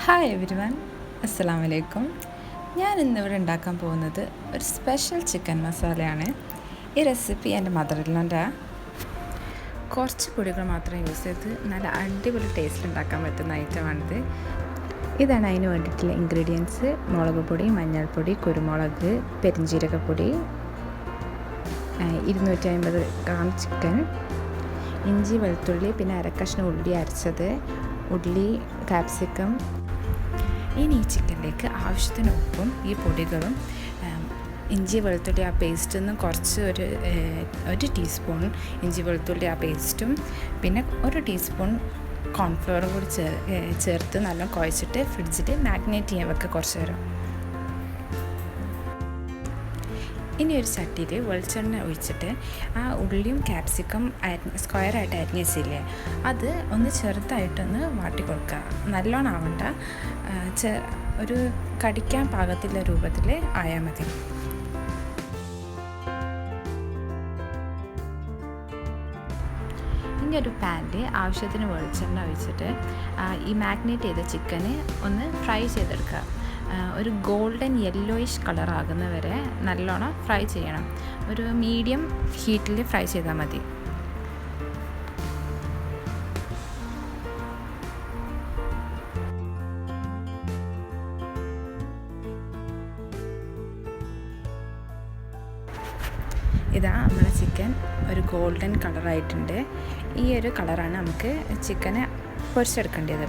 Hi everyone, അസ്സലാമു അലൈക്കും. ഞാൻ ഇന്നിവിടെ ഉണ്ടാക്കാൻ പോകുന്നത് ഒരു സ്പെഷ്യൽ ചിക്കൻ മസാലയാണ്. ഈ റെസിപ്പി എൻ്റെ മദറിലോൻ്റെ കുറച്ച് പൊടികൾ മാത്രം യൂസ് ചെയ്ത് നല്ല അടിപൊളി ടേസ്റ്റ് ഉണ്ടാക്കാൻ പറ്റുന്ന ഐറ്റമാണിത്. ഇതാണ് അതിന് വേണ്ടിയിട്ടുള്ള ഇൻഗ്രീഡിയൻസ്: മുളക് പൊടി, മഞ്ഞൾപ്പൊടി, കുരുമുളക്, പെരിഞ്ജീരകപ്പൊടി, 250 ഗ്രാം ചിക്കൻ, ഇഞ്ചി, വെളുത്തുള്ളി, പിന്നെ അരക്കഷ്ണം ഉള്ളി അരച്ചത്, ഉള്ളി, കാപ്സിക്കം. ഇനി ഈ ചിക്കനിലേക്ക് ആവശ്യത്തിന് ഉപ്പും ഈ പൊടികളും ഇഞ്ചി വെളുത്തുള്ളി ആ പേസ്റ്റിൽ നിന്ന് കുറച്ച് ഒരു ടീസ്പൂൺ ഇഞ്ചി വെളുത്തുള്ളി ആ പേസ്റ്റും പിന്നെ 1 ടീസ്പൂൺ കോൺഫ്ലവറും കൂടി ചേർത്ത് നല്ല കുഴച്ചിട്ട് ഫ്രിഡ്ജിൽ മാഗ്നേറ്റ് ചെയ്യാൻ വെക്കുക കുറച്ച് നേരം. ഇനി ഒരു ചട്ടിയിൽ വെളിച്ചെണ്ണ ഒഴിച്ചിട്ട് ആ ഉള്ളിയും ക്യാപ്സിക്കം സ്ക്വയറായിട്ട് അരിഞ്ഞ് വെച്ചില്ലേ, അത് ഒന്ന് ചെറുതായിട്ടൊന്ന് വാട്ടി കൊടുക്കുക. നല്ലോണം ആവണ്ട, ഒരു കടിക്കാൻ പാകത്തിലുള്ള രൂപത്തിൽ ആയാൽ മതി. ഇനി ഒരു പാനിൽ ആവശ്യത്തിന് വെളിച്ചെണ്ണ ഒഴിച്ചിട്ട് ഈ മാഗ്നേറ്റ് ചെയ്ത ചിക്കന് ഒന്ന് ഫ്രൈ ചെയ്തെടുക്കുക. ഒരു ഗോൾഡൻ യെല്ലോയിഷ് കളറാകുന്ന വരെ നല്ലോണം ഫ്രൈ ചെയ്യണം. ഒരു മീഡിയം ഹീറ്റിൽ ഫ്രൈ ചെയ്താൽ മതി. ഇതാ നമ്മുടെ ചിക്കൻ ഒരു ഗോൾഡൻ കളറായിട്ടുണ്ട്. ഈ ഒരു കളറാണ് നമുക്ക് ചിക്കനെ പൊരിച്ചെടുക്കേണ്ടത്.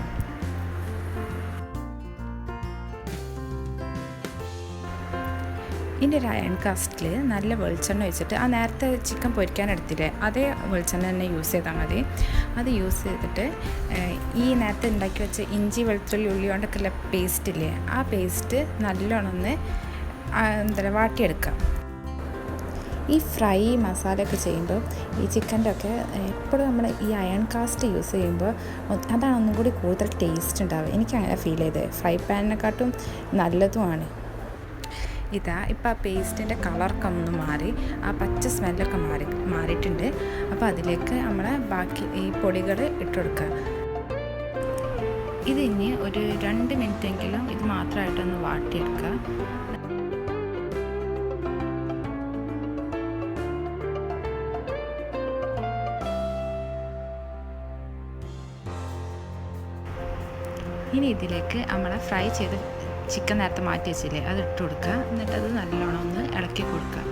ഇതിൻ്റെ ഒരു അയൺ കാസ്റ്റിൽ നല്ല വെളിച്ചെണ്ണ ഒഴിച്ചിട്ട് ആ നേരത്തെ ചിക്കൻ പൊരിക്കാൻ എടുത്തില്ലേ, അതേ വെളിച്ചെണ്ണ തന്നെ യൂസ് ചെയ്താൽ മതി. അത് യൂസ് ചെയ്തിട്ട് ഈ നേരത്തെ ഉണ്ടാക്കി വെച്ച ഇഞ്ചി വെളുത്തുള്ളി ഉള്ളി കൊണ്ടൊക്കെയുള്ള പേസ്റ്റില്ലേ, ആ പേസ്റ്റ് നല്ലോണം ഒന്ന് വാട്ടിയെടുക്കുക. ഈ ഫ്രൈ മസാലയൊക്കെ ചെയ്യുമ്പോൾ ഈ ചിക്കൻ്റെ ഒക്കെ എപ്പോഴും നമ്മൾ ഈ അയൺ കാസ്റ്റ് യൂസ് ചെയ്യുമ്പോൾ അതാണ് ഒന്നും കൂടി കൂടുതൽ ടേസ്റ്റ് ഉണ്ടാവുക. എനിക്കങ്ങനെ ഫീൽ ചെയ്തത്. ഫ്രൈ പാനിനെക്കാട്ടും നല്ലതുമാണ്. ഇതാ ഇപ്പോൾ ആ പേസ്റ്റിൻ്റെ കളറൊക്കെ ഒന്ന് മാറി, ആ പച്ച സ്മെല്ലൊക്കെ മാറിയിട്ടുണ്ട്. അപ്പോൾ അതിലേക്ക് നമ്മൾ ബാക്കി ഈ പൊടികൾ ഇട്ട് കൊടുക്കുക. ഇത് ഇനി ഒരു 2 മിനിറ്റെങ്കിലും ഇത് മാത്രമായിട്ടൊന്ന് വാട്ടിയെടുക്കുക. ഇനി ഇതിലേക്ക് നമ്മൾ ഫ്രൈ ചെയ്ത് ചിക്കൻ നേരത്തെ മാറ്റി വെച്ചില്ലേ, അത് ഇട്ട് കൊടുക്കുക. എന്നിട്ടത് നല്ലോണം ഒന്ന് ഇളക്കി കൊടുക്കുക.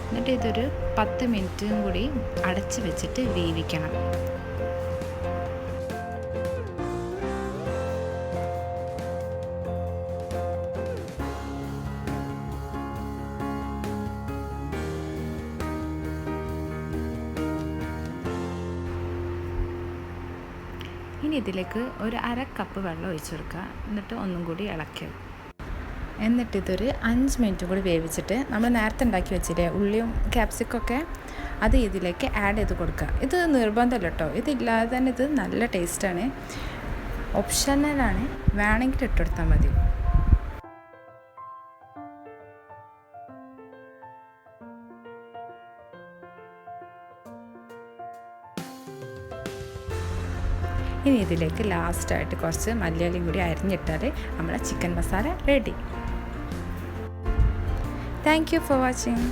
എന്നിട്ട് ഇതൊരു 10 മിനിറ്റും കൂടി അടച്ച് വെച്ചിട്ട് വേവിക്കണം. ഇനി ഇതിലേക്ക് ഒരു 1/2 കപ്പ് വെള്ളം ഒഴിച്ച് കൊടുക്കുക. എന്നിട്ട് ഒന്നും കൂടി ഇളക്കുക. എന്നിട്ട് ഇതൊരു 5 മിനിറ്റ് കൂടി വേവിച്ചിട്ട് നമ്മൾ നേരത്തെ ഉണ്ടാക്കി വെച്ചില്ലേ ഉള്ളിയും ക്യാപ്സിക്കൊക്കെ, അത് ഇതിലേക്ക് ആഡ് ചെയ്ത് കൊടുക്കുക. ഇത് നിർബന്ധമല്ല കേട്ടോ, ഇതില്ലാതെ തന്നെ ഇത് നല്ല ടേസ്റ്റാണ്. ഓപ്ഷണലാണ്, വേണമെങ്കിൽ ഇട്ടെടുത്താൽ മതി. ഇനി ഇതിലേക്ക് ലാസ്റ്റായിട്ട് കുറച്ച് മല്ലിയിലയും കൂടി അരിഞ്ഞിട്ടാൽ നമ്മളെ chicken masala ready. Thank you for watching.